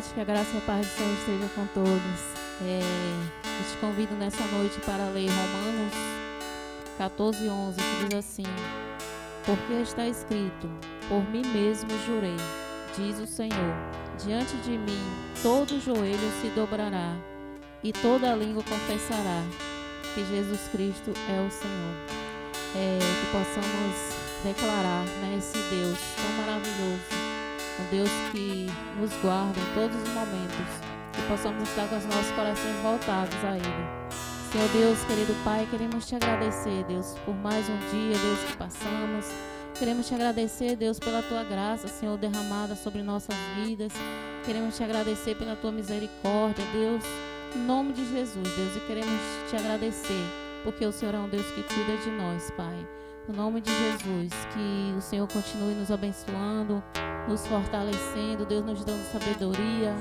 noite, que a graça e a paz do Senhor esteja com todos. Eu te convido nessa noite para ler Romanos 14:11, que diz assim: porque está escrito, por mim mesmo jurei, diz o Senhor, diante de mim todo joelho se dobrará e toda língua confessará que Jesus Cristo é o Senhor. Que possamos declarar, esse Deus tão maravilhoso, um Deus que nos guarda em todos os momentos, que possamos estar com os nossos corações voltados a Ele. Senhor Deus, querido Pai, queremos te agradecer, Deus, por mais um dia, Deus, que passamos. Queremos te agradecer, Deus, pela Tua graça, Senhor, derramada sobre nossas vidas. Queremos te agradecer pela Tua misericórdia, Deus, em nome de Jesus, Deus, e queremos te agradecer, porque o Senhor é um Deus que cuida de nós, Pai. No nome de Jesus, que o Senhor continue nos abençoando, nos fortalecendo, Deus, nos dando sabedoria,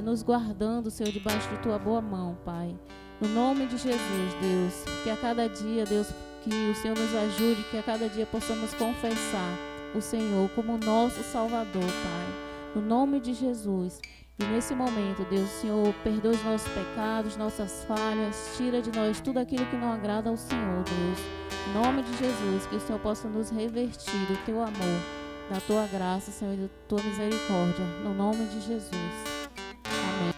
nos guardando, Senhor, debaixo de Tua boa mão, Pai. No nome de Jesus, Deus, que a cada dia, Deus, que o Senhor nos ajude, que a cada dia possamos confessar o Senhor como nosso Salvador, Pai. No nome de Jesus. E nesse momento, Deus, o Senhor, perdoa os nossos pecados, nossas falhas, tira de nós tudo aquilo que não agrada ao Senhor, Deus. Em nome de Jesus, que o Senhor possa nos revestir do Teu amor, da Tua graça, Senhor, e da Tua misericórdia. No nome de Jesus. Amém.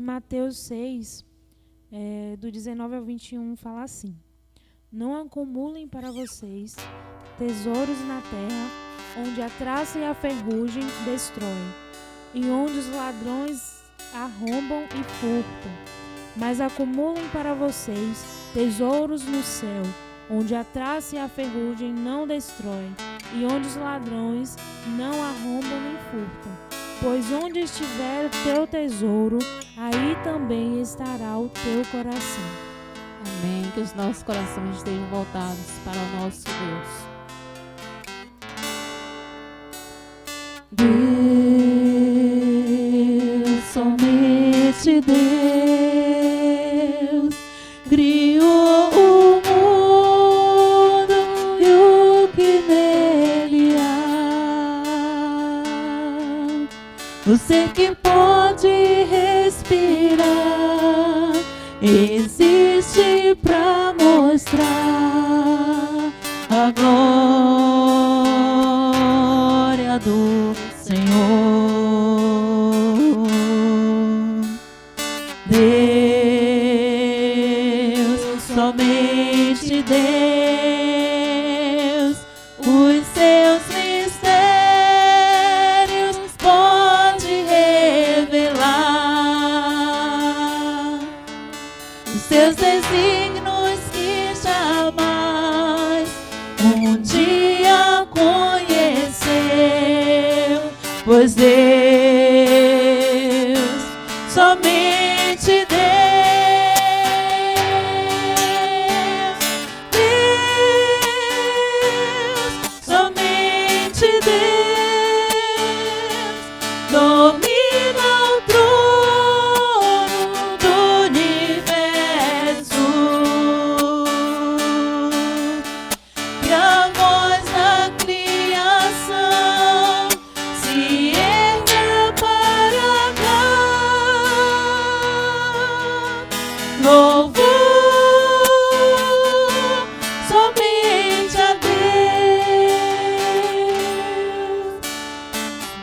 Mateus 6, do 19 ao 21, fala assim: não acumulem para vocês tesouros na terra, onde a traça e a ferrugem destroem, e onde os ladrões arrombam e furtam. Mas acumulem para vocês tesouros no céu, onde a traça e a ferrugem não destroem, e onde os ladrões não arrombam nem furtam. Pois onde estiver o teu tesouro, aí também estará o teu coração. Amém. Que os nossos corações estejam voltados para o nosso Deus. Deus, somente Deus, criou o mundo e o que nele há. O ser que pode respirar existe pra mostrar a glória do Senhor. Deus, somente Deus, os seus mistérios pode revelar, os seus desígnios que jamais um dia conheceu, pois Deus, somente Deus, somente Deus, domina o trono do universo, e a voz da criação se erga para cantar louvor somente a Deus.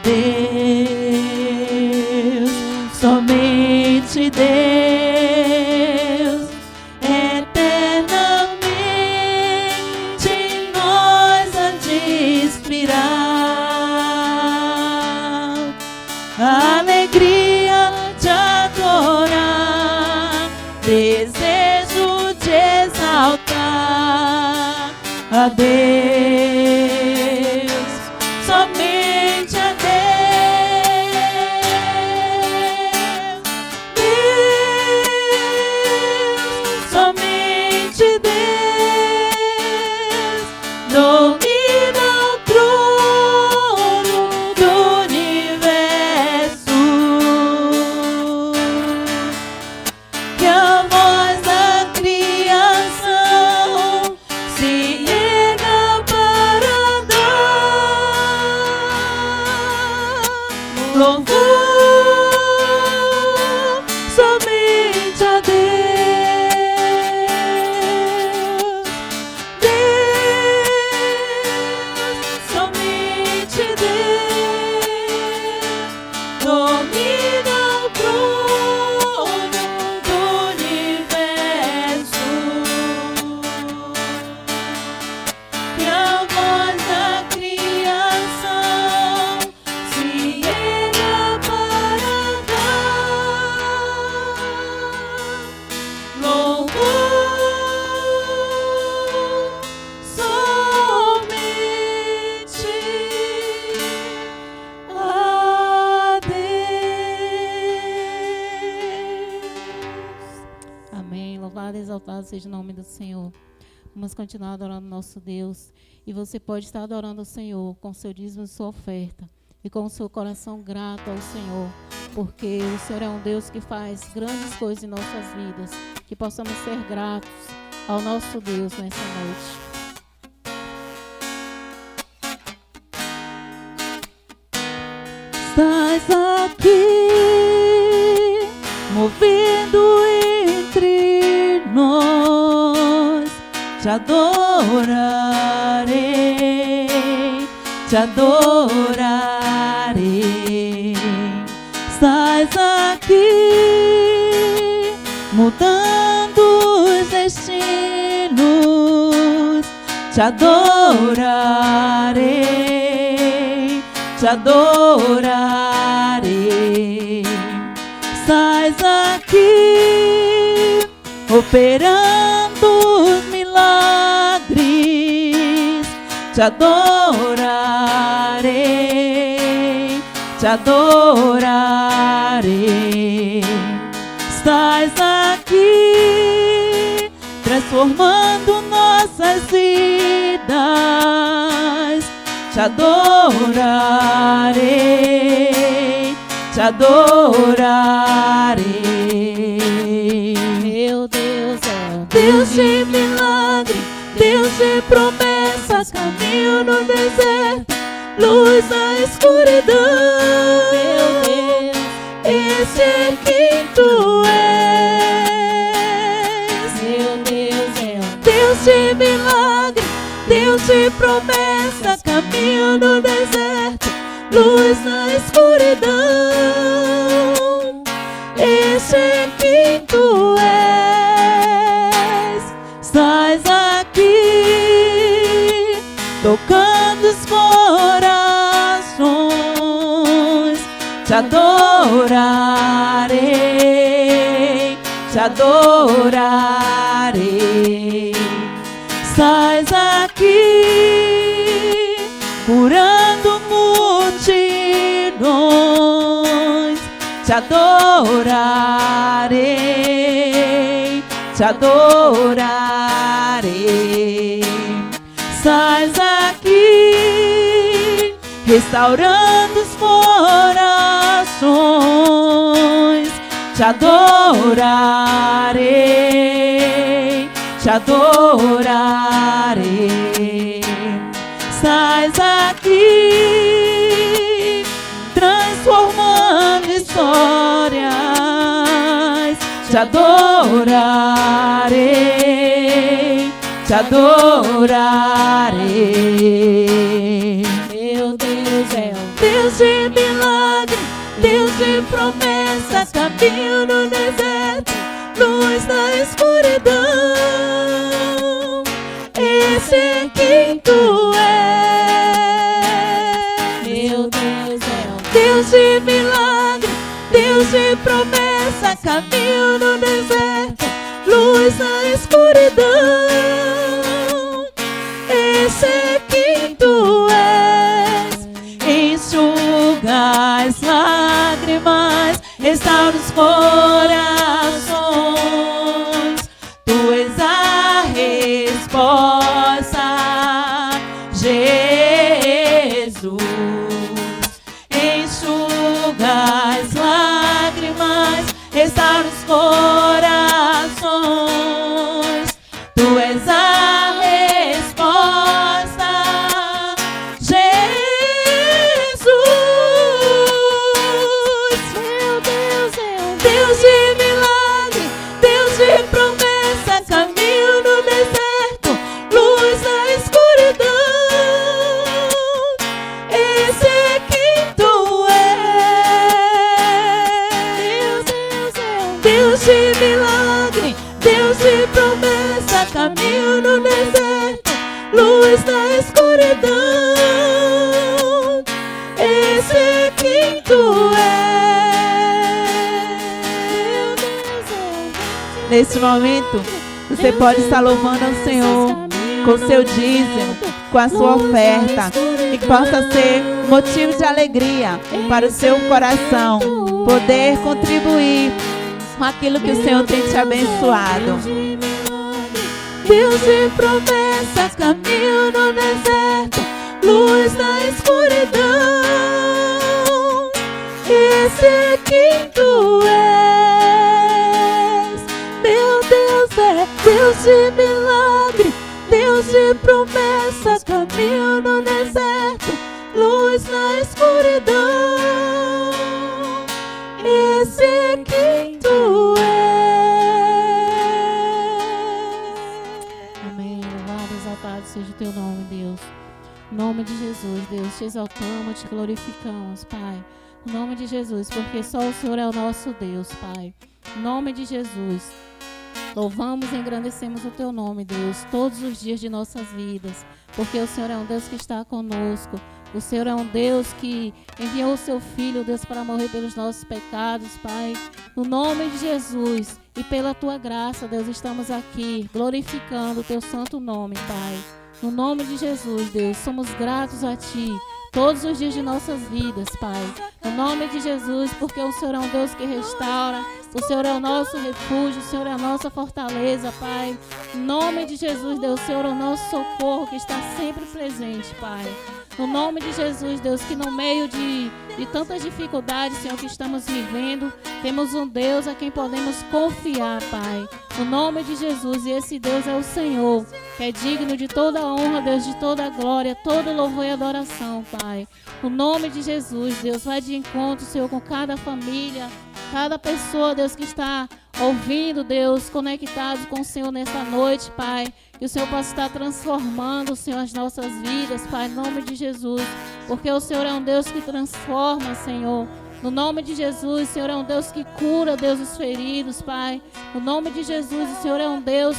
Deus, somente Deus, eternamente em nós há de inspirar a alegria de adorar, desejo de exaltar a Deus, somente a Deus. Deus, somente Deus, domina o trono do universo, que a voz da criação se erga para dar louvor somente a Deus. Deus, somente Deus, domina o trono do universo, que a voz da criação se erga para dar louvor somente a Deus. Amém. Louvado e exaltado seja o nome do Senhor. Vamos continuar adorando nosso Deus. E você pode estar adorando o Senhor com seu dízimo e sua oferta, e com o seu coração grato ao Senhor, porque o Senhor é um Deus que faz grandes coisas em nossas vidas. Que possamos ser gratos ao nosso Deus nessa noite. Estás aqui, movendo entre nós. Te adorarei, te adorarei. Estás aqui, mudando os destinos. Te adorarei, te adorarei. Estás aqui, operando os milagres. Te adorarei, te adorarei. Estás aqui, transformando nossas vidas. Te adorarei, te adorarei. Meu Deus é um Deus de milagre, Deus de promessas, caminho no deserto, luz na escuridão. Meu Deus, esse é quem tu és. meu Deus é um Deus de milagre, Deus de promessa, caminho no deserto, luz na escuridão. Esse é quem tu és. Estás aqui, tocando os corações. Te adorarei, te adorarei. Estás aqui, curando multidões. Te adorarei, te adorarei. Estás aqui, restaurando os corações. Te adorarei, te adorarei. Estás aqui, transformando histórias. Te adorarei, te adorarei. meu Deus é um Deus de milagre, Deus de promessa, caminho no deserto, luz na escuridão. Esse é quem tu és. meu Deus é um Deus de milagre, Deus de promessa, caminho no deserto, luz na escuridão. Esse é quem tu és. Enxuga as lágrimas, restaura os corações. Tu és a resposta, Jesus. Enxuga as lágrimas, restaura os corações. Tu és a resposta, Jesus. meu Deus é um Deus de milagre, Deus de promessa, caminho no deserto, luz na escuridão. Esse é quem tu és. Deus de milagre, Deus de promessa, caminho no deserto, luz na escuridão. Esse é quem tu és. Nesse momento, você pode estar louvando ao Senhor com o seu dízimo, com a sua oferta, e que possa ser motivo de alegria para o seu coração, poder contribuir com aquilo que o Senhor tem te abençoado. Deus de promessas, caminho no deserto, luz na escuridão. Esse é quem tu és. Meu Deus é Deus de milagre, Deus de promessas, caminho no deserto, luz na escuridão. Esse é quem tu és. Amém. Louvado, exaltado seja o teu nome, Deus. Em nome de Jesus, Deus, te exaltamos, te glorificamos, Pai. Em nome de Jesus, porque só o Senhor é o nosso Deus, Pai. Em nome de Jesus, louvamos e engrandecemos o teu nome, Deus, todos os dias de nossas vidas, porque o Senhor é um Deus que está conosco. O Senhor é um Deus que enviou o seu Filho, Deus, para morrer pelos nossos pecados, Pai. No nome de Jesus e pela tua graça, Deus, estamos aqui glorificando o teu santo nome, Pai. No nome de Jesus, Deus, somos gratos a Ti todos os dias de nossas vidas, Pai. No nome de Jesus, porque o Senhor é um Deus que restaura, o Senhor é o nosso refúgio, o Senhor é a nossa fortaleza, Pai. No nome de Jesus, Deus, o Senhor é o nosso socorro que está sempre presente, Pai. No nome de Jesus, Deus, que no meio de tantas dificuldades, Senhor, que estamos vivendo, temos um Deus a quem podemos confiar, Pai. No nome de Jesus, e esse Deus é o Senhor, que é digno de toda a honra, Deus, de toda a glória, todo louvor e adoração, Pai. No nome de Jesus, Deus, vai de encontro, Senhor, com cada família, cada pessoa, Deus, que está ouvindo, Deus, conectados com o Senhor nessa noite, Pai. Que o Senhor possa estar transformando, Senhor, as nossas vidas, Pai, em nome de Jesus. Porque o Senhor é um Deus que transforma, Senhor. No nome de Jesus, o Senhor é um Deus que cura, Deus, os feridos, Pai. No nome de Jesus, o Senhor é um Deus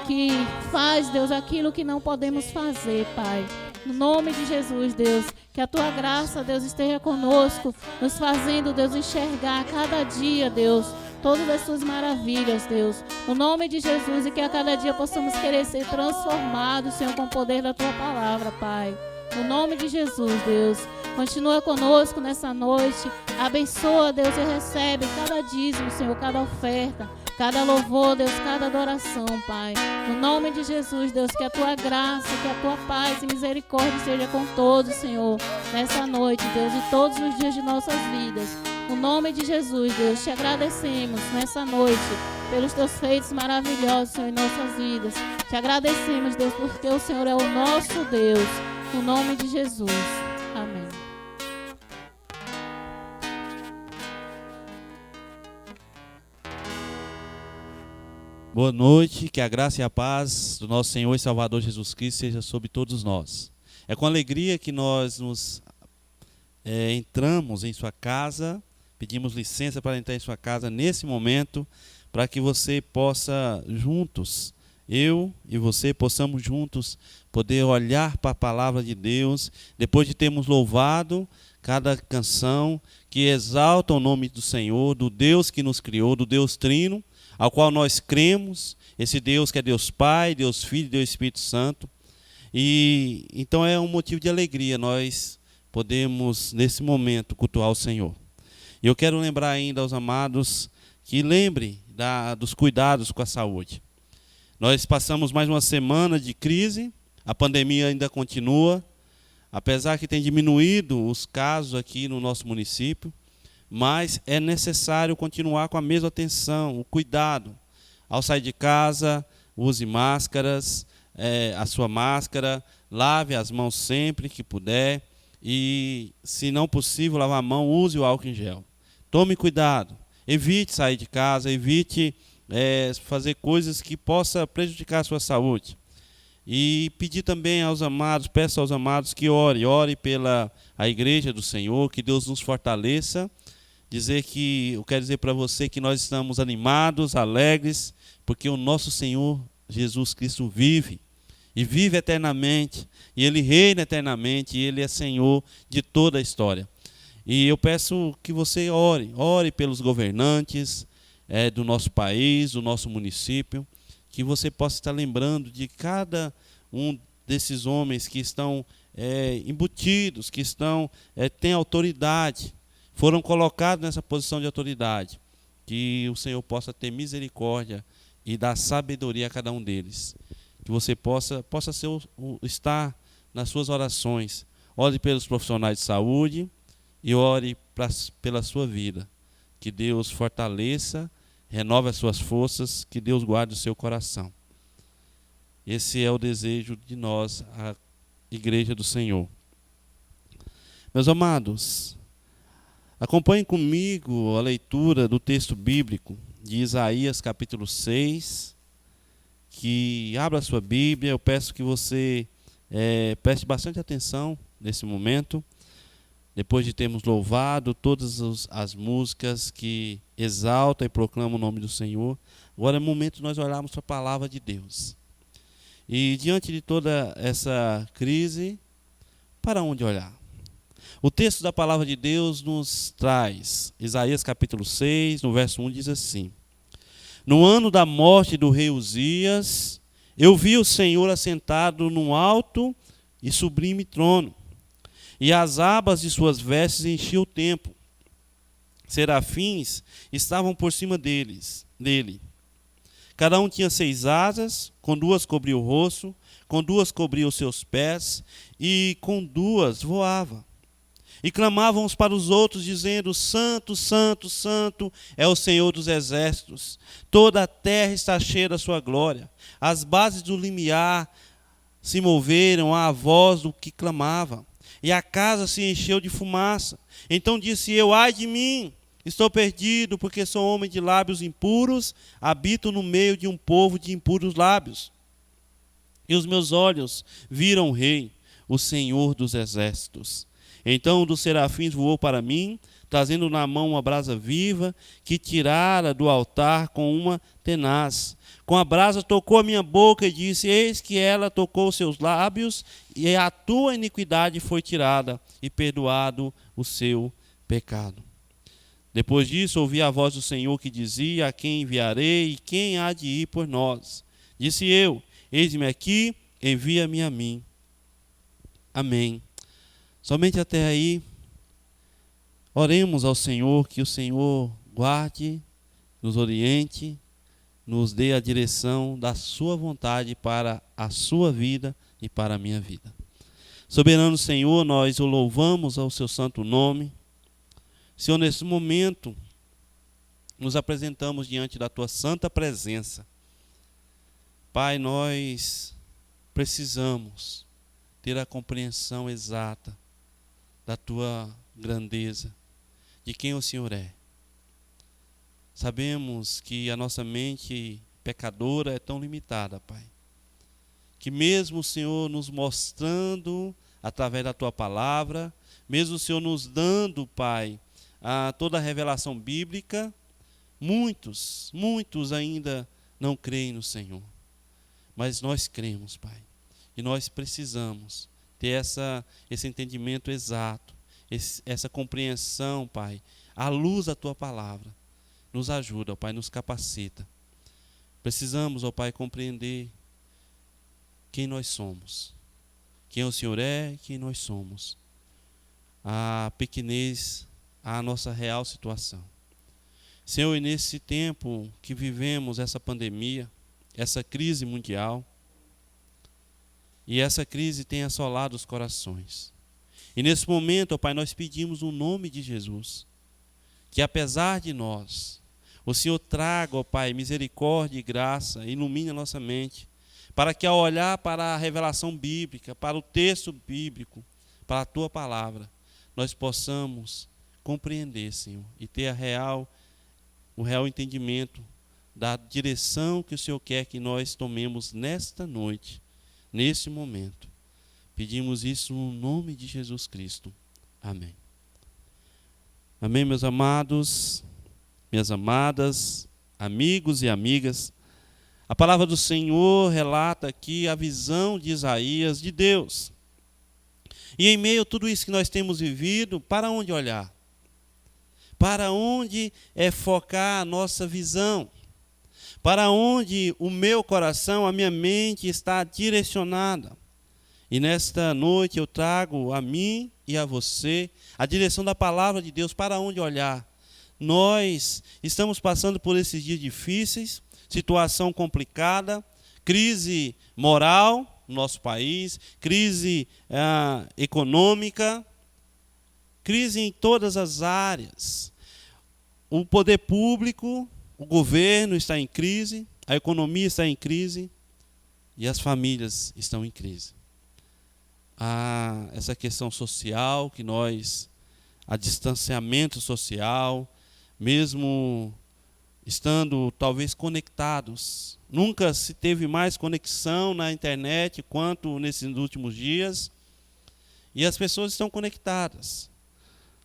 que faz, Deus, aquilo que não podemos fazer, Pai. No nome de Jesus, Deus, que a Tua graça, Deus, esteja conosco, nos fazendo, Deus, enxergar cada dia, Deus, todas as Suas maravilhas, Deus. No nome de Jesus, e que a cada dia possamos querer ser transformados, Senhor, com o poder da Tua palavra, Pai. No nome de Jesus, Deus, continua conosco nessa noite. Abençoa, Deus, e recebe cada dízimo, Senhor, cada oferta, cada louvor, Deus, cada adoração, Pai. No nome de Jesus, Deus, que a Tua graça, que a Tua paz e misericórdia seja com todos, Senhor, nessa noite, Deus, e todos os dias de nossas vidas. No nome de Jesus, Deus, te agradecemos nessa noite pelos Teus feitos maravilhosos, Senhor, em nossas vidas. Te agradecemos, Deus, porque o Senhor é o nosso Deus. No nome de Jesus. Amém. Boa noite, que a graça e a paz do nosso Senhor e Salvador Jesus Cristo seja sobre todos nós. É com alegria que nós entramos em sua casa, pedimos licença para entrar em sua casa nesse momento, para que você possa juntos, eu e você, possamos juntos poder olhar para a palavra de Deus, depois de termos louvado cada canção que exalta o nome do Senhor, do Deus que nos criou, do Deus Trino, ao qual nós cremos, esse Deus que é Deus Pai, Deus Filho e Deus Espírito Santo. E então é um motivo de alegria nós podemos, nesse momento, cultuar o Senhor. E eu quero lembrar ainda aos amados que lembrem dos cuidados com a saúde. Nós passamos mais uma semana de crise, a pandemia ainda continua, apesar que tem diminuído os casos aqui no nosso município, mas é necessário continuar com a mesma atenção, o cuidado. Ao sair de casa, use máscaras, a sua máscara, lave as mãos sempre que puder e, se não possível, lavar a mão, use o álcool em gel. Tome cuidado, evite sair de casa, evite fazer coisas que possam prejudicar a sua saúde. E pedir também aos amados, peço aos amados que ore pela a igreja do Senhor, que Deus nos fortaleça. Eu quero dizer para você que nós estamos animados, alegres, porque o nosso Senhor Jesus Cristo vive, e vive eternamente, e Ele reina eternamente, e Ele é Senhor de toda a história. E eu peço que você ore pelos governantes do nosso país, do nosso município, que você possa estar lembrando de cada um desses homens que estão embutidos, que têm autoridade, foram colocados nessa posição de autoridade, que o Senhor possa ter misericórdia e dar sabedoria a cada um deles, que você possa estar nas suas orações. Ore pelos profissionais de saúde e ore pela sua vida, que Deus fortaleça, renove as suas forças, que Deus guarde o seu coração. Esse é o desejo de nós, a Igreja do Senhor. Meus amados, acompanhem comigo a leitura do texto bíblico de Isaías capítulo 6, que abra a sua Bíblia. Eu peço que você preste bastante atenção nesse momento, depois de termos louvado todas as músicas que exaltam e proclamam o nome do Senhor. Agora é o momento de nós olharmos para a palavra de Deus. E diante de toda essa crise, para onde olhar? O texto da palavra de Deus nos traz, Isaías capítulo 6, no verso 1, diz assim: No ano da morte do rei Uzias, eu vi o Senhor assentado num alto e sublime trono, e as abas de suas vestes enchiam o templo. Serafins estavam por cima dele. Cada um tinha 6 asas, com 2 cobria o rosto, com 2 cobria os seus pés, e com 2 voava. E clamavam uns para os outros, dizendo: Santo, Santo, Santo é o Senhor dos exércitos. Toda a terra está cheia da sua glória. As bases do limiar se moveram à voz do que clamava, e a casa se encheu de fumaça. Então disse eu: ai de mim, estou perdido, porque sou homem de lábios impuros, habito no meio de um povo de impuros lábios. E os meus olhos viram o Rei, o Senhor dos exércitos. Então um dos serafins voou para mim, trazendo na mão uma brasa viva, que tirara do altar com uma tenaz. Com a brasa tocou a minha boca e disse: eis que ela tocou os seus lábios, e a tua iniquidade foi tirada, e perdoado o seu pecado. Depois disso ouvi a voz do Senhor que dizia: a quem enviarei, e quem há de ir por nós? Disse eu: eis-me aqui, envia-me a mim. Amém. Somente até aí, oremos ao Senhor, que o Senhor guarde, nos oriente, nos dê a direção da sua vontade para a sua vida e para a minha vida. Soberano Senhor, nós o louvamos ao seu santo nome. Senhor, nesse momento, nos apresentamos diante da tua santa presença. Pai, nós precisamos ter a compreensão exata da tua grandeza, de quem o Senhor é. Sabemos que a nossa mente pecadora é tão limitada, Pai, que mesmo o Senhor nos mostrando através da tua palavra, mesmo o Senhor nos dando, Pai, toda a revelação bíblica, muitos ainda não creem no Senhor. Mas nós cremos, Pai, e nós precisamos ter esse entendimento exato, essa compreensão, Pai, à luz da tua palavra. Nos ajuda, ó Pai, nos capacita. Precisamos, ó Pai, compreender quem nós somos, quem o Senhor é e quem nós somos. A pequenez, a nossa real situação. Senhor, e nesse tempo que vivemos essa pandemia, essa crise mundial, e essa crise tem assolado os corações. E nesse momento, ó Pai, nós pedimos o nome de Jesus, que apesar de nós, o Senhor traga, ó Pai, misericórdia e graça, ilumine a nossa mente, para que ao olhar para a revelação bíblica, para o texto bíblico, para a tua palavra, nós possamos compreender, Senhor, e ter o real entendimento da direção que o Senhor quer que nós tomemos nesta noite, nesse momento. Pedimos isso no nome de Jesus Cristo. Amém. Amém, meus amados, minhas amadas, amigos e amigas. A palavra do Senhor relata aqui a visão de Isaías de Deus. E em meio a tudo isso que nós temos vivido, para onde olhar? Para onde focar a nossa visão? Para onde o meu coração, a minha mente está direcionada? E nesta noite eu trago a mim e a você a direção da palavra de Deus, para onde olhar. Nós estamos passando por esses dias difíceis, situação complicada, crise moral no nosso país, crise econômica, crise em todas as áreas. O poder público, o governo está em crise, a economia está em crise e as famílias estão em crise. Essa questão social que a distanciamento social, mesmo estando talvez conectados. Nunca se teve mais conexão na internet quanto nesses últimos dias. E as pessoas estão conectadas.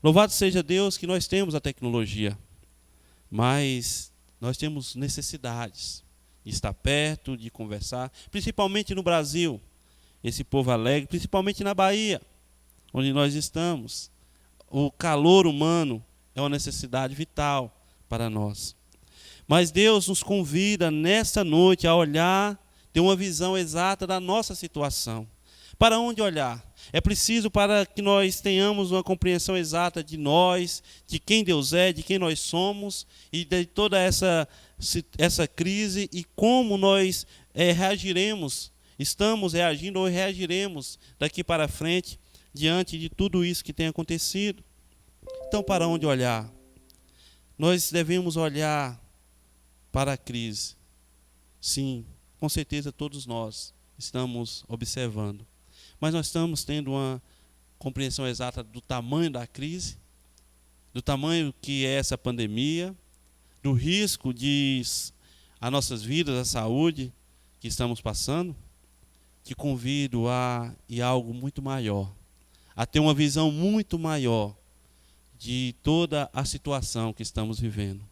Louvado seja Deus que nós temos a tecnologia, mas nós temos necessidades de estar perto, de conversar, principalmente no Brasil. Esse povo alegre, principalmente na Bahia, onde nós estamos. O calor humano é uma necessidade vital para nós. Mas Deus nos convida nesta noite a olhar, ter uma visão exata da nossa situação, para onde olhar? É preciso para que nós tenhamos uma compreensão exata de nós, de quem Deus é, de quem nós somos e de toda essa crise e como nós reagiremos, estamos reagindo ou reagiremos daqui para frente diante de tudo isso que tem acontecido. Então, para onde olhar? Nós devemos olhar para a crise. Sim, com certeza todos nós estamos observando. Mas nós estamos tendo uma compreensão exata do tamanho da crise, do tamanho que é essa pandemia, do risco de as nossas vidas, a saúde que estamos passando. Te convido a ir a algo muito maior, a ter uma visão muito maior de toda a situação que estamos vivendo.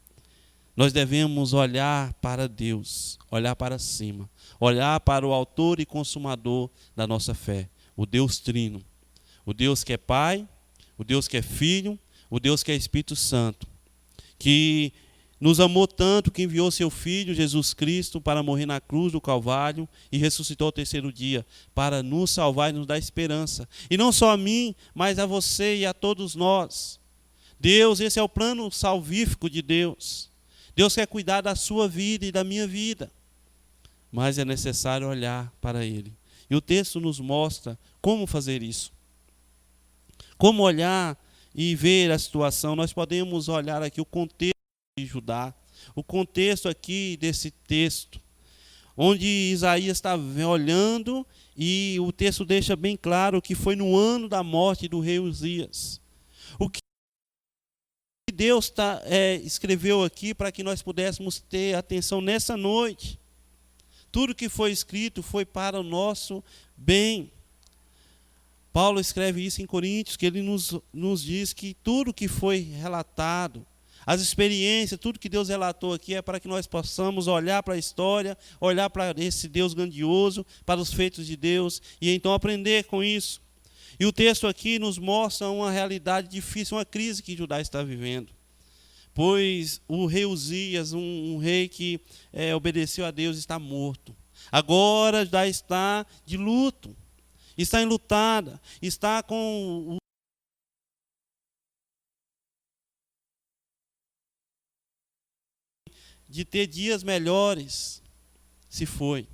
Nós devemos olhar para Deus, olhar para cima, olhar para o autor e consumador da nossa fé, o Deus Trino, o Deus que é Pai, o Deus que é Filho, o Deus que é Espírito Santo, que nos amou tanto que enviou seu Filho, Jesus Cristo, para morrer na cruz do Calvário e ressuscitou ao terceiro dia, para nos salvar e nos dar esperança. E não só a mim, mas a você e a todos nós. Deus, esse é o plano salvífico de Deus. Deus quer cuidar da sua vida e da minha vida, mas é necessário olhar para Ele. E o texto nos mostra como fazer isso. Como olhar e ver a situação. Nós podemos olhar aqui o contexto de Judá, o contexto aqui desse texto, onde Isaías está olhando e o texto deixa bem claro que foi no ano da morte do rei Uzias. O que Deus escreveu aqui para que nós pudéssemos ter atenção nessa noite. Tudo que foi escrito foi para o nosso bem. Paulo escreve isso em Coríntios, que ele nos diz que tudo que foi relatado, as experiências, tudo que Deus relatou aqui é para que nós possamos olhar para a história, olhar para esse Deus grandioso, para os feitos de Deus e então aprender com isso. E o texto aqui nos mostra uma realidade difícil, uma crise que Judá está vivendo. Pois o rei Uzias, um rei que obedeceu a Deus, está morto. Agora Judá está de luto, está enlutada, está com de ter dias melhores, se foi.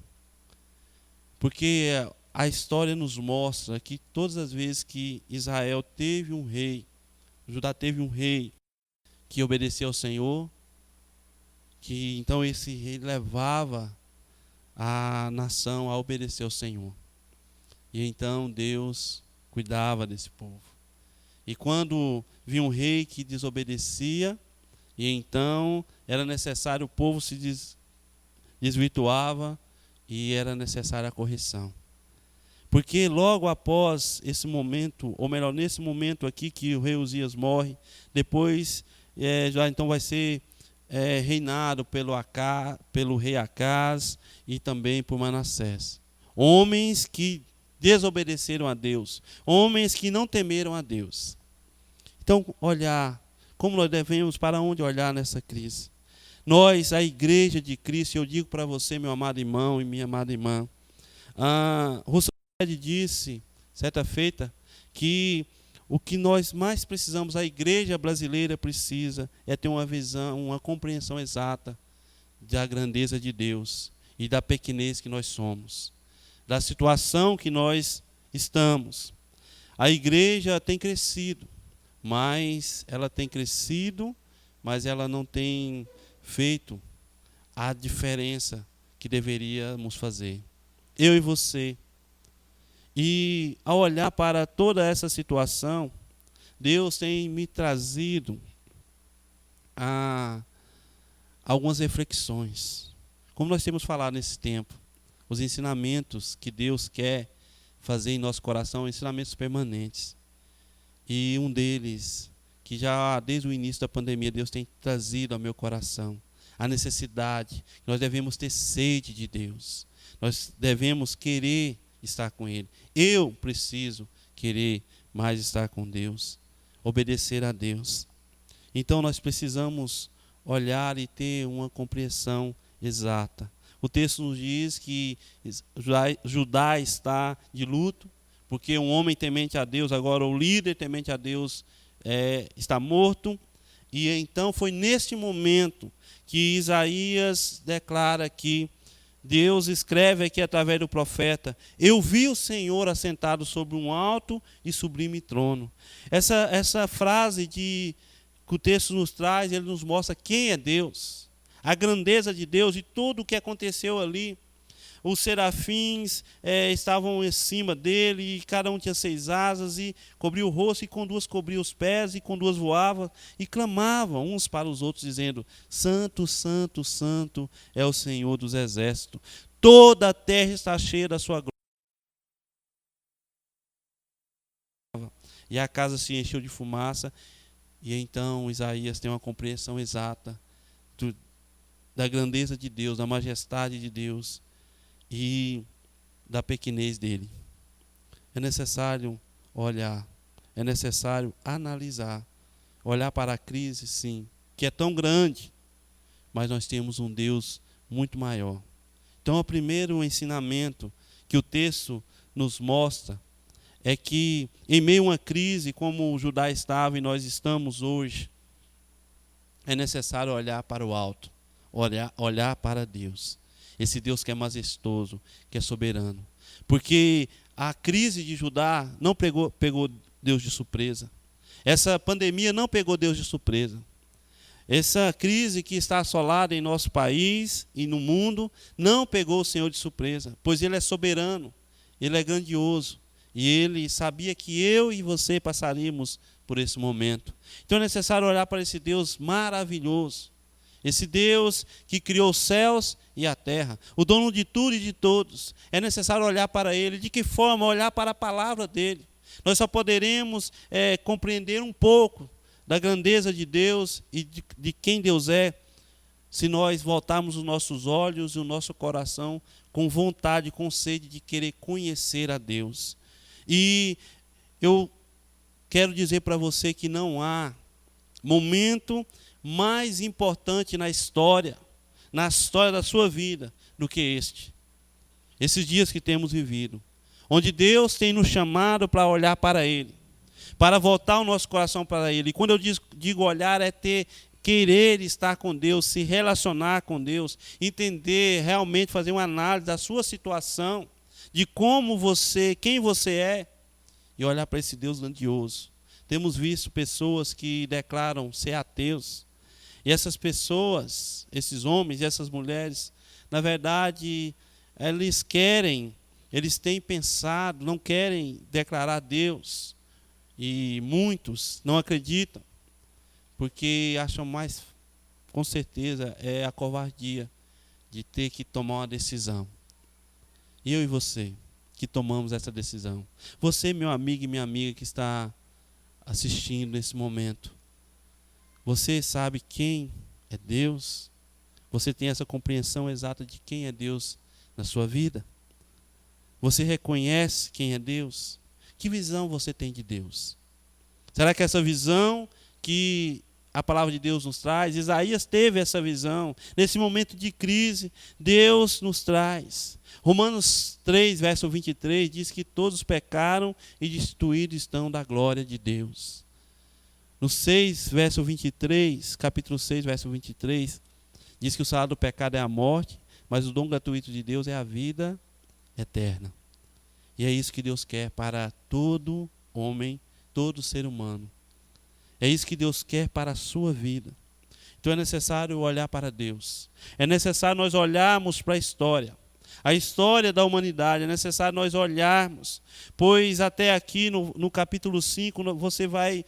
Porque a história nos mostra que todas as vezes que Israel teve um rei, Judá teve um rei que obedeceu ao Senhor, que então esse rei levava a nação a obedecer ao Senhor. E então Deus cuidava desse povo. E quando vinha um rei que desobedecia, e então era necessário, o povo se desvirtuava e era necessária a correção. Porque logo após esse momento, ou melhor, nesse momento aqui que o rei Uzias morre, depois já então vai ser reinado pelo rei Acaz e também por Manassés. Homens que desobedeceram a Deus, homens que não temeram a Deus. Então, olhar, como nós devemos, para onde olhar nessa crise? Nós, a igreja de Cristo, eu digo para você, meu amado irmão e minha amada irmã, Rousseau disse, certa feita, que o que nós mais precisamos, a igreja brasileira precisa, é ter uma visão, uma compreensão exata da grandeza de Deus e da pequenez que nós somos, da situação que nós estamos. A igreja tem crescido, mas ela não tem feito a diferença que deveríamos fazer. Eu e você. E ao olhar para toda essa situação, Deus tem me trazido a algumas reflexões. Como nós temos falado nesse tempo, os ensinamentos que Deus quer fazer em nosso coração, ensinamentos permanentes. E um deles, que já desde o início da pandemia Deus tem trazido ao meu coração, a necessidade, nós devemos ter sede de Deus. Nós devemos querer estar com Ele. Eu preciso querer mais estar com Deus, obedecer a Deus. Então nós precisamos olhar e ter uma compreensão exata. O texto nos diz que Judá está de luto, porque um homem temente a Deus, agora o líder temente a Deus está morto. E então foi neste momento que Isaías declara que Deus escreve aqui através do profeta: eu vi o Senhor assentado sobre um alto e sublime trono. Essa frase que o texto nos traz, ele nos mostra quem é Deus, a grandeza de Deus e tudo o que aconteceu ali. Os serafins estavam em cima dele, e cada um tinha 6 asas, e cobria o rosto, e com 2 cobria os pés, e com 2 voava, e clamavam uns para os outros, dizendo: Santo, Santo, Santo é o Senhor dos exércitos. Toda a terra está cheia da sua glória. E a casa se encheu de fumaça, e então Isaías tem uma compreensão exata da grandeza de Deus, da majestade de Deus e da pequenez dele. É necessário olhar, é necessário analisar, olhar para a crise, sim, que é tão grande, mas nós temos um Deus muito maior. Então, o primeiro ensinamento que o texto nos mostra é que, em meio a uma crise como o Judá estava e nós estamos hoje, é necessário olhar para o alto, olhar para Deus. Esse Deus que é majestoso, que é soberano. Porque a crise de Judá não pegou Deus de surpresa. Essa pandemia não pegou Deus de surpresa. Essa crise que está assolada em nosso país e no mundo não pegou o Senhor de surpresa, pois Ele é soberano, Ele é grandioso. E Ele sabia que eu e você passaríamos por esse momento. Então é necessário olhar para esse Deus maravilhoso. Esse Deus que criou os céus e a terra, o dono de tudo e de todos. É necessário olhar para Ele. De que forma? Olhar para a palavra dEle. Nós só poderemos compreender um pouco da grandeza de Deus e de quem Deus é, se nós voltarmos os nossos olhos e o nosso coração com vontade, com sede de querer conhecer a Deus. E eu quero dizer para você que não há momento mais importante na história da sua vida, do que esses dias que temos vivido, onde Deus tem nos chamado para olhar para Ele, para voltar o nosso coração para Ele. E quando eu digo olhar, é querer estar com Deus, se relacionar com Deus, entender, realmente fazer uma análise da sua situação, de quem você é, e olhar para esse Deus grandioso. Temos visto pessoas que declaram ser ateus, e essas pessoas, esses homens e essas mulheres, na verdade, eles têm pensado, não querem declarar Deus. E muitos não acreditam, porque acham mais, com certeza, é a covardia de ter que tomar uma decisão. Eu e você, que tomamos essa decisão. Você, meu amigo e minha amiga que está assistindo nesse momento, você sabe quem é Deus? Você tem essa compreensão exata de quem é Deus na sua vida? Você reconhece quem é Deus? Que visão você tem de Deus? Será que essa visão que a palavra de Deus nos traz, Isaías teve essa visão, nesse momento de crise, Deus nos traz. Romanos 3, verso 23, diz que todos pecaram e destituídos estão da glória de Deus. No 6, verso 23, capítulo 6, verso 23, diz que o salário do pecado é a morte, mas o dom gratuito de Deus é a vida eterna. E é isso que Deus quer para todo homem, todo ser humano. É isso que Deus quer para a sua vida. Então é necessário olhar para Deus. É necessário nós olharmos para a história da humanidade. É necessário nós olharmos, pois até aqui no capítulo 5 você vai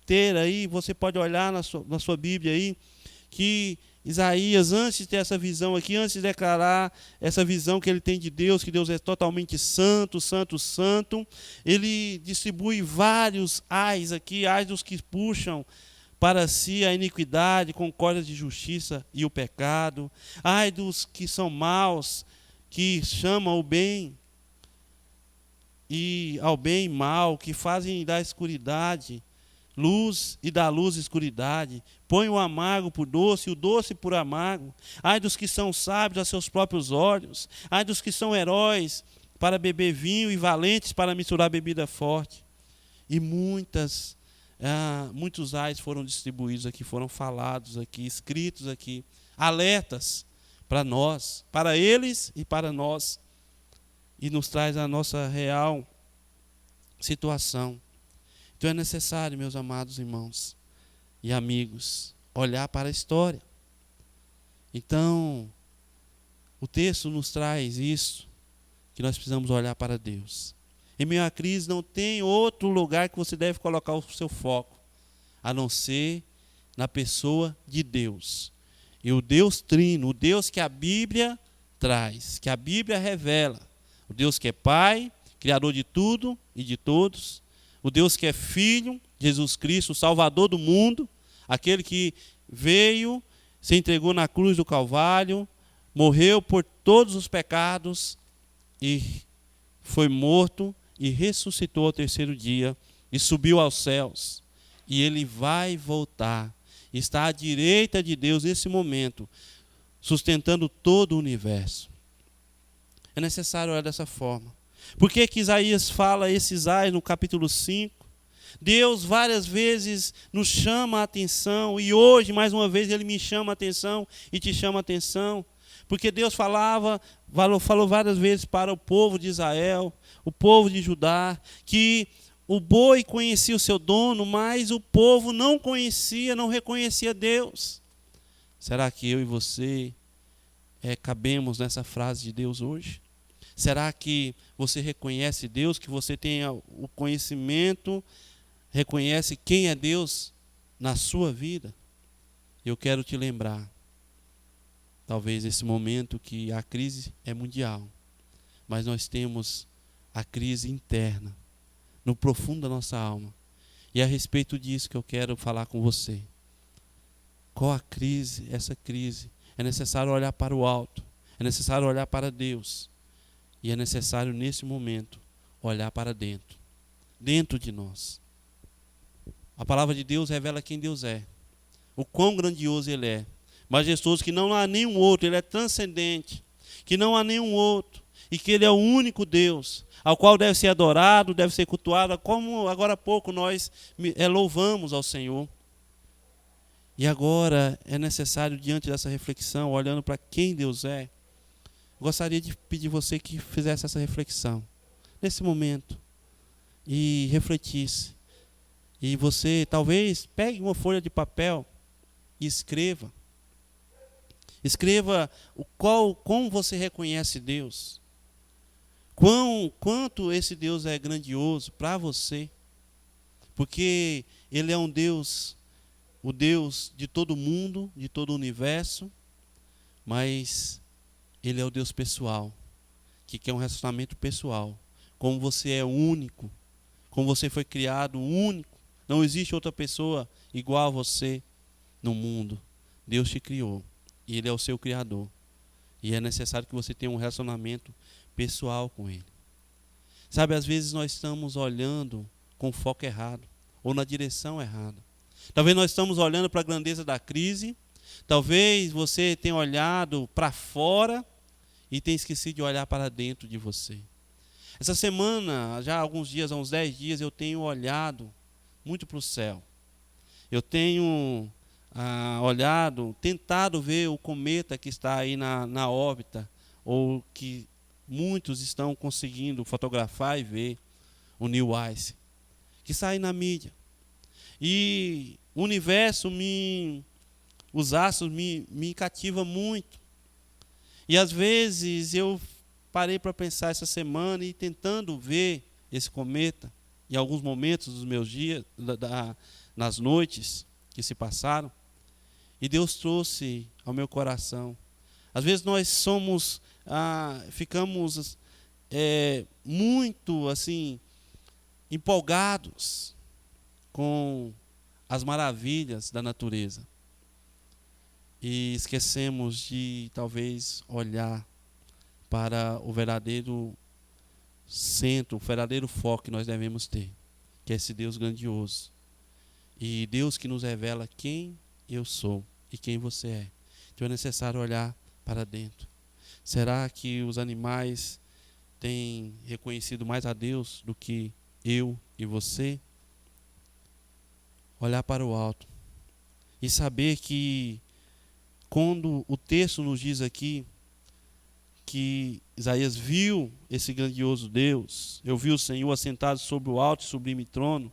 ter aí, você pode olhar na sua Bíblia aí, que Isaías, antes de ter essa visão aqui, antes de declarar essa visão que ele tem de Deus, que Deus é totalmente santo, santo, santo, ele distribui vários ais aqui, ais dos que puxam para si a iniquidade com cordas de justiça e o pecado, ai dos que são maus, que chamam o bem e ao bem mal, que fazem da escuridade luz e da luz escuridade, põe o amargo por doce e o doce por amargo. Ai dos que são sábios a seus próprios olhos, ai dos que são heróis para beber vinho e valentes para misturar bebida forte. E muitos ais foram distribuídos aqui, foram falados aqui, escritos aqui, alertas para nós, para eles e para nós. E nos traz a nossa real situação. Então é necessário, meus amados irmãos e amigos, olhar para a história. Então, o texto nos traz isso, que nós precisamos olhar para Deus. Em meio à crise não tem outro lugar que você deve colocar o seu foco, a não ser na pessoa de Deus. E o Deus trino, o Deus que a Bíblia traz, que a Bíblia revela. O Deus que é Pai, Criador de tudo e de todos. O Deus que é Filho, Jesus Cristo, o Salvador do mundo. Aquele que veio, se entregou na cruz do Calvário, morreu por todos os pecados e foi morto e ressuscitou ao terceiro dia e subiu aos céus. E ele vai voltar. Está à direita de Deus nesse momento, sustentando todo o universo. É necessário olhar dessa forma. Por que que Isaías fala esses ais no capítulo 5? Deus várias vezes nos chama a atenção, e hoje, mais uma vez, Ele me chama a atenção e te chama a atenção. Porque Deus falou várias vezes para o povo de Israel, o povo de Judá, que o boi conhecia o seu dono, mas o povo não conhecia, não reconhecia Deus. Será que eu e você cabemos nessa frase de Deus hoje? Será que você reconhece Deus, que você tenha o conhecimento, reconhece quem é Deus na sua vida? Eu quero te lembrar, talvez nesse momento, que a crise é mundial, mas nós temos a crise interna, no profundo da nossa alma. E é a respeito disso que eu quero falar com você. Qual a crise? Essa crise. É necessário olhar para o alto, é necessário olhar para Deus. E é necessário, nesse momento, olhar para dentro. Dentro de nós. A palavra de Deus revela quem Deus é. O quão grandioso Ele é. Majestoso, que não há nenhum outro. Ele é transcendente. Que não há nenhum outro. E que Ele é o único Deus, ao qual deve ser adorado, deve ser cultuado. Como agora há pouco nós louvamos ao Senhor. E agora é necessário, diante dessa reflexão, olhando para quem Deus é, gostaria de pedir você que fizesse essa reflexão, nesse momento, e refletisse. E você, talvez, pegue uma folha de papel e escreva. Escreva como você reconhece Deus. Quanto esse Deus é grandioso para você. Porque Ele é um Deus, o Deus de todo mundo, de todo o universo, mas Ele é o Deus pessoal, que quer um relacionamento pessoal. Como você é único, como você foi criado único, não existe outra pessoa igual a você no mundo. Deus te criou e Ele é o seu Criador. E é necessário que você tenha um relacionamento pessoal com Ele. Sabe, às vezes nós estamos olhando com o foco errado, ou na direção errada. Talvez nós estamos olhando para a grandeza da crise, talvez você tenha olhado para fora e tenha esquecido de olhar para dentro de você. Essa semana, já há alguns dias, há uns 10 dias, eu tenho olhado muito para o céu. Eu tenho olhado, tentado ver o cometa que está aí na órbita, ou que muitos estão conseguindo fotografar e ver, o New Ice, que está aí na mídia. E o universo, os astros me cativa muito. E às vezes eu parei para pensar essa semana e tentando ver esse cometa, em alguns momentos dos meus dias, nas noites que se passaram, e Deus trouxe ao meu coração. Às vezes nós ficamos muito assim empolgados com as maravilhas da natureza e esquecemos de talvez olhar para o verdadeiro centro, o verdadeiro foco que nós devemos ter, que é esse Deus grandioso. E Deus que nos revela quem eu sou e quem você é. Então é necessário olhar para dentro. Será que os animais tem reconhecido mais a Deus do que eu e você? Olhar para o alto e saber que quando o texto nos diz aqui que Isaías viu esse grandioso Deus, eu vi o Senhor assentado sobre o alto e sublime trono,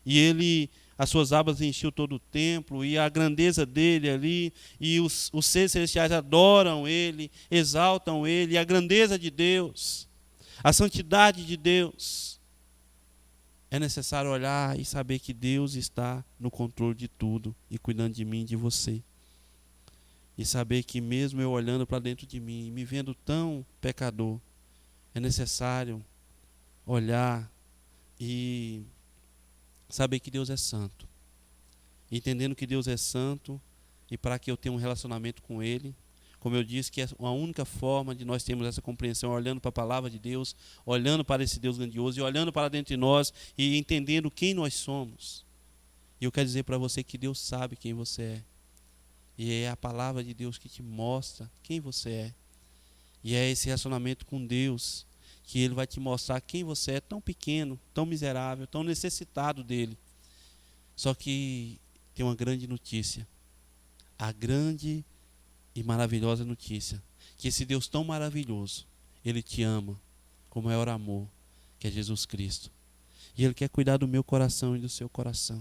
e as suas abas enchiam todo o templo, e a grandeza dele ali, e os seres celestiais adoram ele, exaltam ele, e a grandeza de Deus, a santidade de Deus. É necessário olhar e saber que Deus está no controle de tudo e cuidando de mim e de você. E saber que mesmo eu olhando para dentro de mim, me vendo tão pecador, é necessário olhar e saber que Deus é santo. Entendendo que Deus é santo, e para que eu tenha um relacionamento com Ele, como eu disse, que é a única forma de nós termos essa compreensão, olhando para a palavra de Deus, olhando para esse Deus grandioso, e olhando para dentro de nós, e entendendo quem nós somos. E eu quero dizer para você que Deus sabe quem você é. E é a palavra de Deus que te mostra quem você é. E é esse relacionamento com Deus que Ele vai te mostrar quem você é, tão pequeno, tão miserável, tão necessitado dEle. Só que tem uma grande notícia. A grande e maravilhosa notícia. Que esse Deus tão maravilhoso, Ele te ama com o maior amor, que é Jesus Cristo. E Ele quer cuidar do meu coração e do seu coração.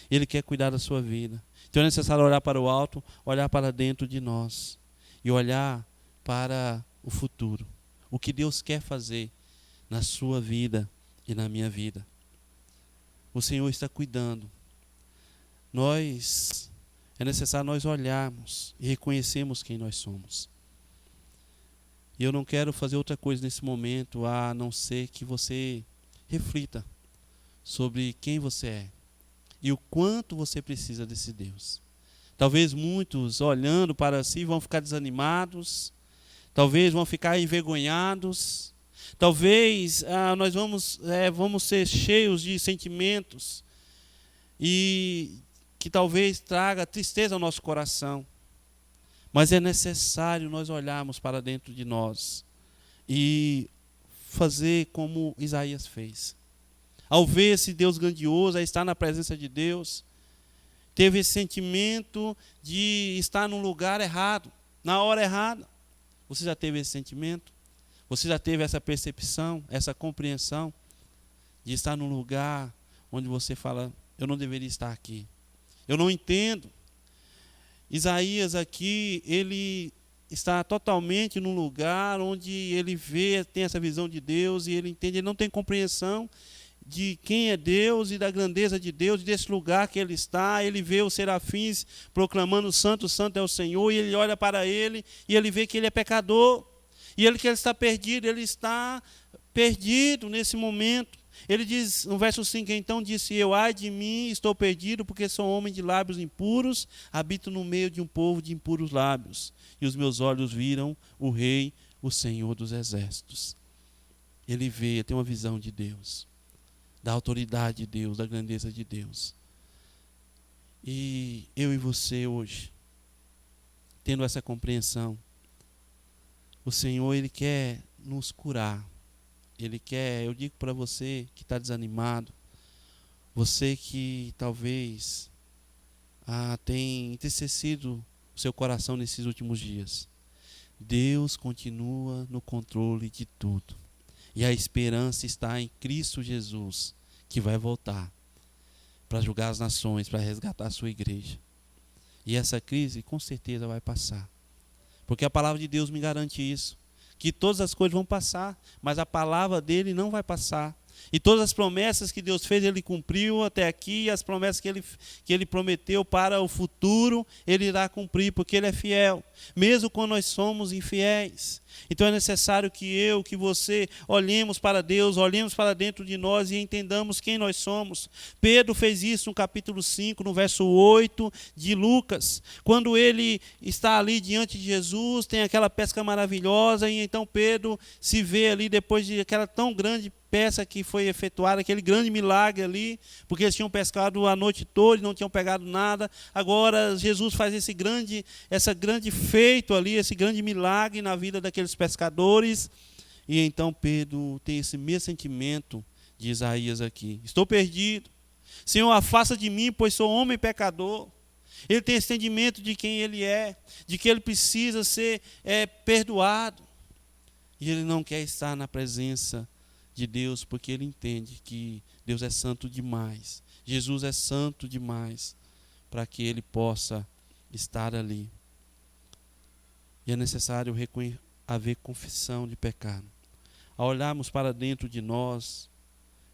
Ele quer cuidar da sua vida. Então é necessário olhar para o alto, olhar para dentro de nós e olhar para o futuro. O que Deus quer fazer na sua vida e na minha vida. O Senhor está cuidando. É necessário nós olharmos e reconhecermos quem nós somos. E eu não quero fazer outra coisa nesse momento a não ser que você reflita sobre quem você é. E o quanto você precisa desse Deus. Talvez muitos olhando para si vão ficar desanimados. Talvez vão ficar envergonhados. Talvez nós vamos ser cheios de sentimentos. E que talvez traga tristeza ao nosso coração. Mas é necessário nós olharmos para dentro de nós. E fazer como Isaías fez. Ao ver esse Deus grandioso, a estar na presença de Deus, teve esse sentimento de estar num lugar errado, na hora errada. Você já teve esse sentimento? Você já teve essa percepção, essa compreensão de estar num lugar onde você fala, eu não deveria estar aqui. Eu não entendo. Isaías aqui, ele está totalmente num lugar onde ele tem essa visão de Deus e ele entende, ele não tem compreensão de quem é Deus e da grandeza de Deus, desse lugar que ele está. Ele vê os serafins proclamando santo, santo é o Senhor, e ele olha para ele e ele vê que ele é pecador, e ele está perdido nesse momento. Ele diz no verso 5, então disse eu, ai de mim, estou perdido, porque sou homem de lábios impuros, habito no meio de um povo de impuros lábios, e os meus olhos viram o Rei, o Senhor dos exércitos. Ele tem uma visão de Deus, da autoridade de Deus, da grandeza de Deus. E eu e você hoje, tendo essa compreensão, o Senhor, Ele quer nos curar. Ele quer, eu digo para você que está desanimado, você que talvez tem entristecido o seu coração nesses últimos dias. Deus continua no controle de tudo. E a esperança está em Cristo Jesus, que vai voltar para julgar as nações, para resgatar a sua igreja. E essa crise com certeza vai passar. Porque a palavra de Deus me garante isso. Que todas as coisas vão passar, mas a palavra dele não vai passar. E todas as promessas que Deus fez, Ele cumpriu até aqui. E as promessas que ele prometeu para o futuro, Ele irá cumprir, porque Ele é fiel. Mesmo quando nós somos infiéis. Então é necessário que você olhemos para Deus, olhemos para dentro de nós e entendamos quem nós somos. Pedro fez isso no capítulo 5, no verso 8 de Lucas. Quando ele está ali diante de Jesus, tem aquela pesca maravilhosa, e então Pedro se vê ali depois de aquela tão grande pesca que foi efetuada, aquele grande milagre ali, porque eles tinham pescado a noite toda e não tinham pegado nada. Agora Jesus faz esse grande feito ali, esse grande milagre na vida daqueles pescadores. E então Pedro tem esse mesmo sentimento de Isaías aqui. Estou perdido. Senhor, afasta de mim, pois sou homem pecador. Ele tem esse entendimento de quem ele é, de que ele precisa ser perdoado. E ele não quer estar na presença de Deus, porque ele entende que Deus é santo demais. Jesus é santo demais para que ele possa estar ali. E é necessário haver confissão de pecado. Ao olharmos para dentro de nós,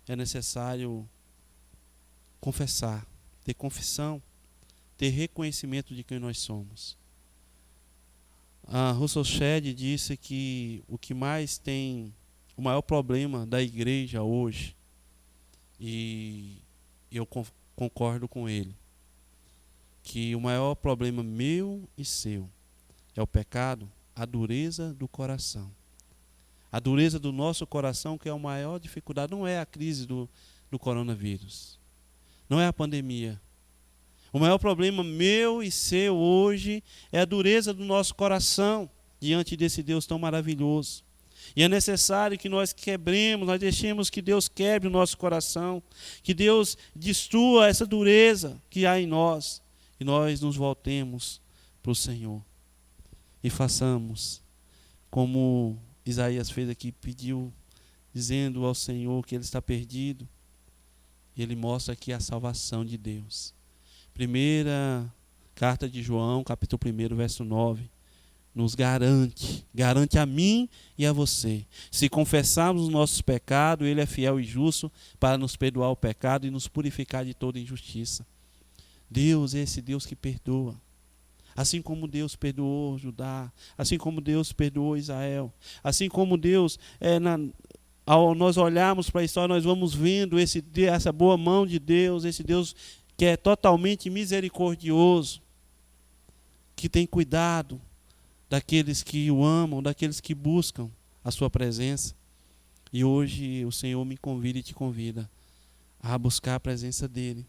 é necessário confessar, ter confissão, ter reconhecimento de quem nós somos. A Russell Shedd disse que o que mais tem, o maior problema da igreja hoje, e eu concordo com ele, que o maior problema meu e seu é o pecado, a dureza do coração. A dureza do nosso coração, que é a maior dificuldade, não é a crise do coronavírus, não é a pandemia. O maior problema meu e seu hoje é a dureza do nosso coração diante desse Deus tão maravilhoso. E é necessário que nós quebremos, nós deixemos que Deus quebre o nosso coração, que Deus destrua essa dureza que há em nós, e nós nos voltemos para o Senhor. E façamos como Isaías fez aqui, pediu, dizendo ao Senhor que ele está perdido. E ele mostra aqui a salvação de Deus. Primeira carta de João, capítulo 1, verso 9, nos garante a mim e a você. Se confessarmos os nossos pecados, ele é fiel e justo para nos perdoar o pecado e nos purificar de toda injustiça. Deus é esse Deus que perdoa. Assim como Deus perdoou Judá, assim como Deus perdoou Israel, assim como Deus, ao nós olharmos para a história, nós vamos vendo essa boa mão de Deus, esse Deus que é totalmente misericordioso, que tem cuidado daqueles que o amam, daqueles que buscam a sua presença. E hoje o Senhor me convida e te convida a buscar a presença dEle,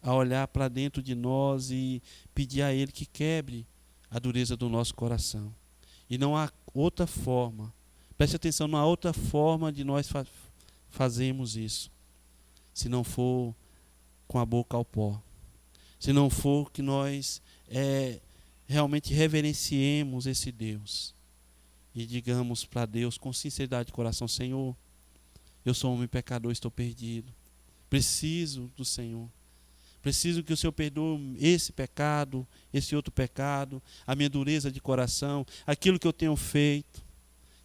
a olhar para dentro de nós e pedir a Ele que quebre a dureza do nosso coração. E não há outra forma, preste atenção, não há outra forma de nós fazermos isso, se não for com a boca ao pó, se não for que nós realmente reverenciemos esse Deus e digamos para Deus com sinceridade de coração: Senhor, eu sou um homem pecador, estou perdido, preciso do Senhor. Preciso que o Senhor perdoe esse pecado, esse outro pecado, a minha dureza de coração, aquilo que eu tenho feito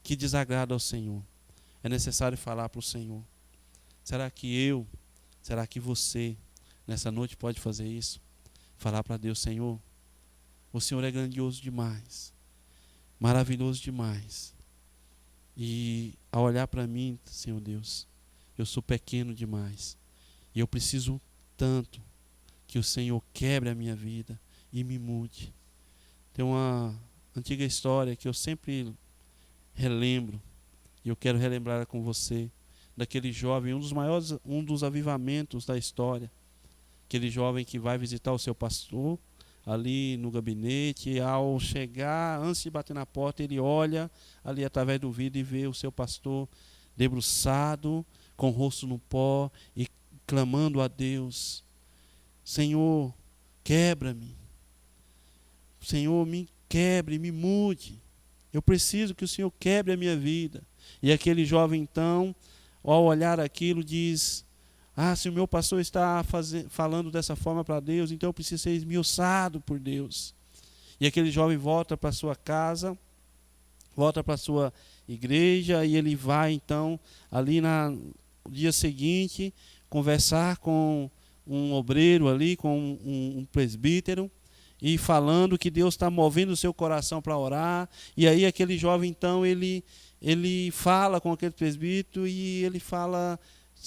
que desagrada ao Senhor. É necessário falar para o Senhor. Será que você, nessa noite, pode fazer isso? Falar para Deus: Senhor, o Senhor é grandioso demais, maravilhoso demais. E ao olhar para mim, Senhor Deus, eu sou pequeno demais. E eu preciso tanto que o Senhor quebre a minha vida e me mude. Tem uma antiga história que eu sempre relembro, e eu quero relembrar com você, daquele jovem, um dos avivamentos da história. Aquele jovem que vai visitar o seu pastor ali no gabinete, e ao chegar, antes de bater na porta, ele olha ali através do vidro e vê o seu pastor debruçado, com o rosto no pó e clamando a Deus: Senhor, quebra-me. Senhor, me quebre, me mude. Eu preciso que o Senhor quebre a minha vida. E aquele jovem, então, ao olhar aquilo, diz: se o meu pastor está falando dessa forma para Deus, então eu preciso ser esmiuçado por Deus. E aquele jovem volta para sua casa, volta para sua igreja, e ele vai, então, ali no dia seguinte, conversar com um obreiro ali, com um presbítero, e falando que Deus está movendo o seu coração para orar. E aí aquele jovem, então, ele fala com aquele presbítero, e ele fala: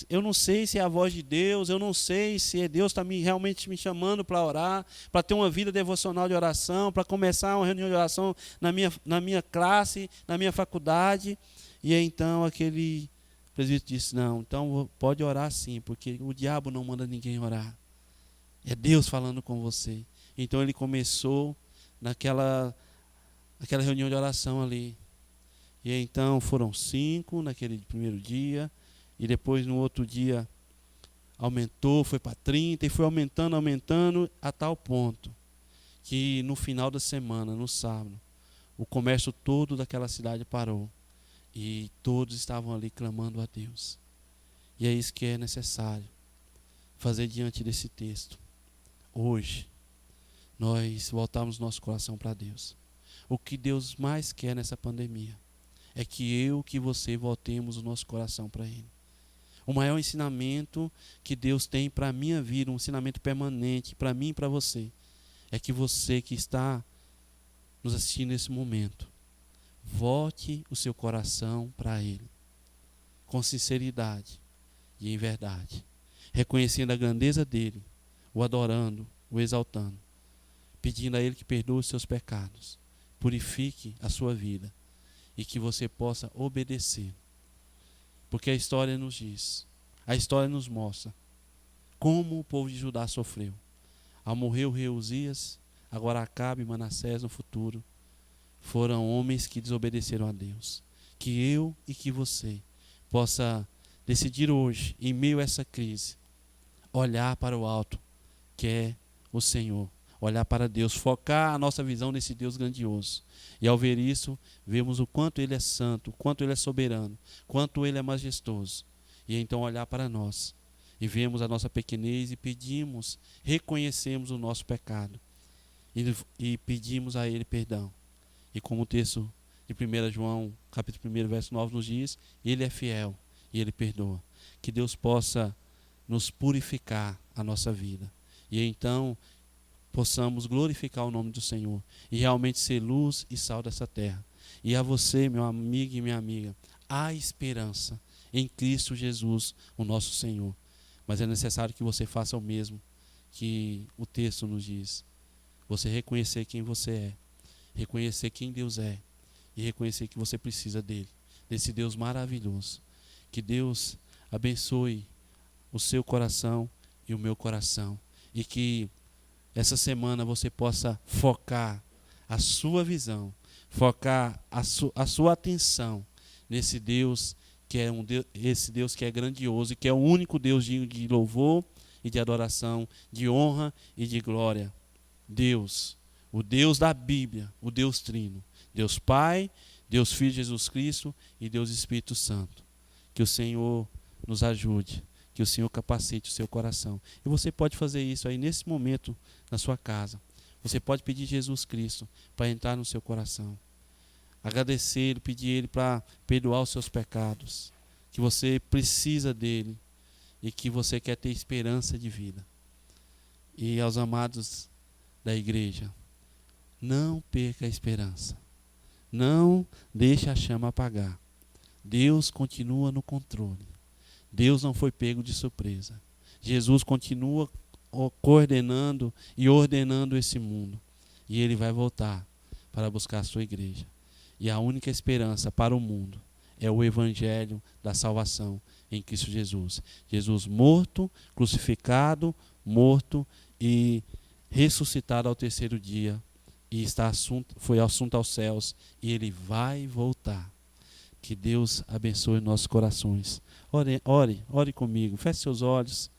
eu não sei se é a voz de Deus, eu não sei se Deus está realmente me chamando para orar, para ter uma vida devocional de oração, para começar uma reunião de oração na minha classe, na minha faculdade. E aí, então, aquele presbítero disse: não, então pode orar sim, porque o diabo não manda ninguém orar. É Deus falando com você. Então ele começou naquela reunião de oração ali. E então foram 5 naquele primeiro dia, e depois no outro dia aumentou, foi para 30, e foi aumentando, a tal ponto que no final da semana, no sábado, o comércio todo daquela cidade parou. E todos estavam ali clamando a Deus. E é isso que é necessário fazer diante desse texto. Hoje, nós voltamos nosso coração para Deus. O que Deus mais quer nessa pandemia é que você voltemos o nosso coração para Ele. O maior ensinamento que Deus tem para a minha vida, um ensinamento permanente para mim e para você, é que você que está nos assistindo nesse momento, volte o seu coração para Ele, com sinceridade e em verdade, reconhecendo a grandeza dEle, o adorando, o exaltando, pedindo a Ele que perdoe os seus pecados, purifique a sua vida e que você possa obedecer. Porque a história nos diz, a história nos mostra como o povo de Judá sofreu. Ao morrer o rei Uzias, agora Acabe e Manassés no futuro, foram homens que desobedeceram a Deus. Que eu e que você possa decidir hoje, em meio a essa crise, olhar para o alto, que é o Senhor. Olhar para Deus, focar a nossa visão nesse Deus grandioso. E ao ver isso, vemos o quanto Ele é santo, o quanto Ele é soberano, quanto Ele é majestoso. E então olhar para nós e vemos a nossa pequenez e pedimos, reconhecemos o nosso pecado e pedimos a Ele perdão. E como o texto de 1 João, capítulo 1, verso 9 nos diz, Ele é fiel e Ele perdoa. Que Deus possa nos purificar a nossa vida. E então possamos glorificar o nome do Senhor e realmente ser luz e sal dessa terra. E a você, meu amigo e minha amiga, há esperança em Cristo Jesus, o nosso Senhor. Mas é necessário que você faça o mesmo que o texto nos diz. Você reconhecer quem você é, reconhecer quem Deus é e reconhecer que você precisa dele, desse Deus maravilhoso. Que Deus abençoe o seu coração e o meu coração e que essa semana você possa focar a sua visão, focar a sua atenção nesse Deus que é esse Deus que é grandioso e que é o único Deus digno de louvor e de adoração, de honra e de glória. Deus, o Deus da Bíblia, o Deus Trino, Deus Pai, Deus Filho Jesus Cristo e Deus Espírito Santo. Que o Senhor nos ajude, que o Senhor capacite o seu coração. E você pode fazer isso aí nesse momento na sua casa. Você pode pedir Jesus Cristo para entrar no seu coração. Agradecer Ele, pedir Ele para perdoar os seus pecados. Que você precisa dEle e que você quer ter esperança de vida. E aos amados da igreja, não perca a esperança. Não deixe a chama apagar. Deus continua no controle. Deus não foi pego de surpresa. Jesus continua coordenando e ordenando esse mundo. E Ele vai voltar para buscar a sua igreja. E a única esperança para o mundo é o evangelho da salvação em Cristo Jesus. Jesus morto, crucificado, morto e ressuscitado ao terceiro dia. E foi assunto aos céus. E Ele vai voltar. Que Deus abençoe nossos corações. Ore comigo. Feche seus olhos.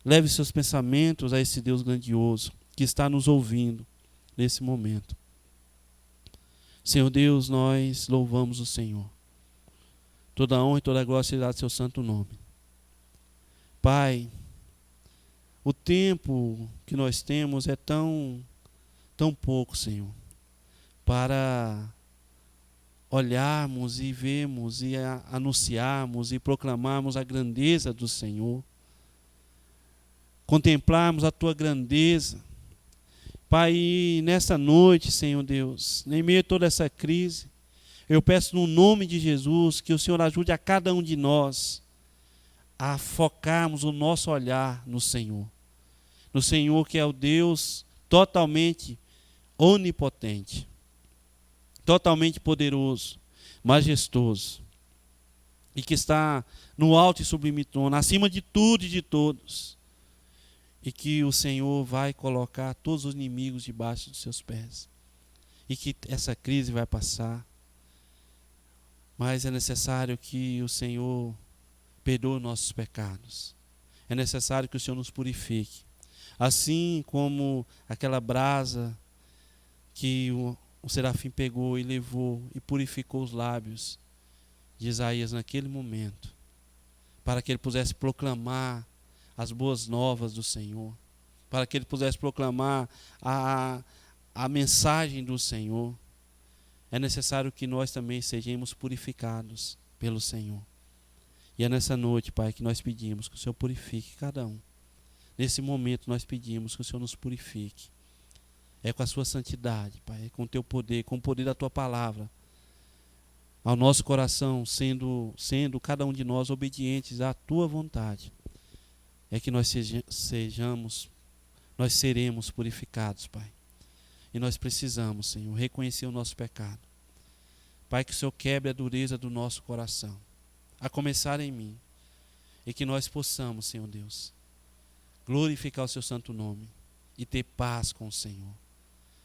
Leve seus pensamentos a esse Deus grandioso que está nos ouvindo nesse momento. Senhor Deus, nós louvamos o Senhor. Toda a honra e toda a glória seja dada ao seu santo nome. Pai, o tempo que nós temos é tão pouco, Senhor, para olharmos e vermos e anunciarmos e proclamarmos a grandeza do Senhor. Contemplarmos a tua grandeza. Pai, e nessa noite, Senhor Deus, em meio a toda essa crise, eu peço no nome de Jesus que o Senhor ajude a cada um de nós a focarmos o nosso olhar no Senhor. No Senhor que é o Deus totalmente onipotente, totalmente poderoso, majestoso, e que está no alto e sublime trono, acima de tudo e de todos. E que o Senhor vai colocar todos os inimigos debaixo dos seus pés. E que essa crise vai passar. Mas é necessário que o Senhor perdoe nossos pecados. É necessário que o Senhor nos purifique. Assim como aquela brasa que o serafim pegou e levou e purificou os lábios de Isaías naquele momento, para que ele pudesse proclamar as boas novas do Senhor, para que ele pudesse proclamar a mensagem do Senhor. É necessário que nós também sejamos purificados pelo Senhor. E é nessa noite, Pai, que nós pedimos que o Senhor purifique cada um. Nesse momento nós pedimos que o Senhor nos purifique. É com a sua santidade, Pai, é com o teu poder, com o poder da tua palavra, ao nosso coração, sendo cada um de nós obedientes à tua vontade, é que nós nós seremos purificados, Pai. E nós precisamos, Senhor, reconhecer o nosso pecado. Pai, que o Senhor quebre a dureza do nosso coração, a começar em mim, e que nós possamos, Senhor Deus, glorificar o seu santo nome e ter paz com o Senhor.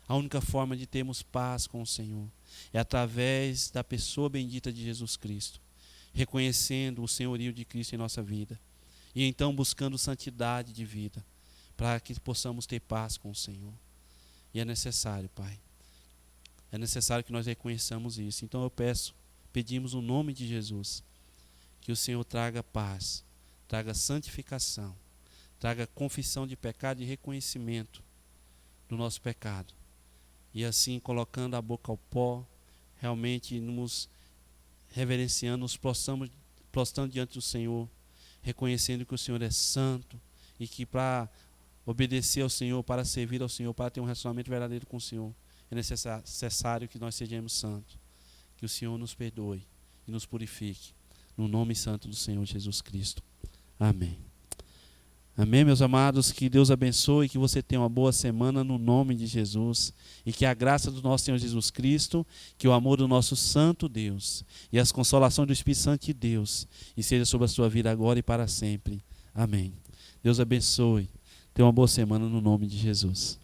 A única forma de termos paz com o Senhor é através da pessoa bendita de Jesus Cristo, reconhecendo o senhorio de Cristo em nossa vida e então buscando santidade de vida, para que possamos ter paz com o Senhor. E é necessário, Pai, é necessário que nós reconheçamos isso. Então eu pedimos no nome de Jesus, que o Senhor traga paz, traga santificação, traga confissão de pecado e reconhecimento do nosso pecado. E assim, colocando a boca ao pó, realmente nos reverenciando, nos prostrando diante do Senhor, reconhecendo que o Senhor é santo e que para obedecer ao Senhor, para servir ao Senhor, para ter um relacionamento verdadeiro com o Senhor, é necessário que nós sejamos santos. Que o Senhor nos perdoe e nos purifique, no nome santo do Senhor Jesus Cristo. Amém. Amém, meus amados, que Deus abençoe, que você tenha uma boa semana no nome de Jesus, e que a graça do nosso Senhor Jesus Cristo, que o amor do nosso santo Deus e as consolações do Espírito Santo de Deus e seja sobre a sua vida agora e para sempre. Amém. Deus abençoe. Tenha uma boa semana no nome de Jesus.